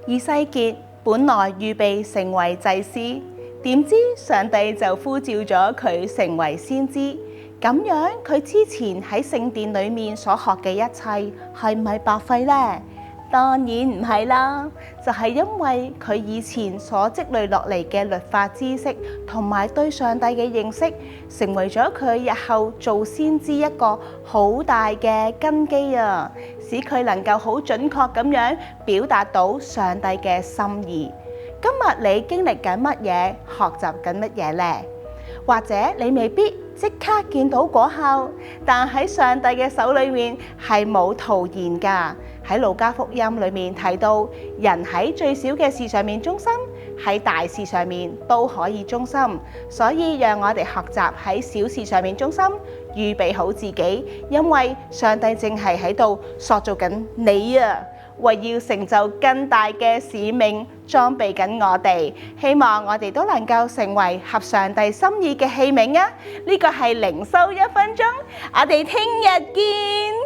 以西結本來預備成為祭司，點知上帝就呼召咗佢成為先知。咁樣佢之前喺聖殿裏面所學嘅一切係唔係白費呢？當然唔係啦，就係因為佢以前所積累落嚟嘅律法知識同埋對上帝嘅認識，成為咗佢日後做先知一個好大嘅根基啊，使佢能夠好準確咁樣表達到上帝嘅心意。今日你經歷緊乜嘢，學習緊乜嘢呢？或者你未必即刻見到果效，但喺上帝嘅手裏面係冇徒然㗎。喺路加福音裏面提到，人喺最小嘅事上面忠心，喺大事上面都可以忠心。所以讓我哋學習喺小事上面忠心，預備好自己，因為上帝正係喺度塑造緊你啊，為要成就更大嘅使命，裝備緊我哋。希望我哋都能夠成為合上帝心意嘅器皿啊！呢個係靈修1分鐘，我哋聽日見。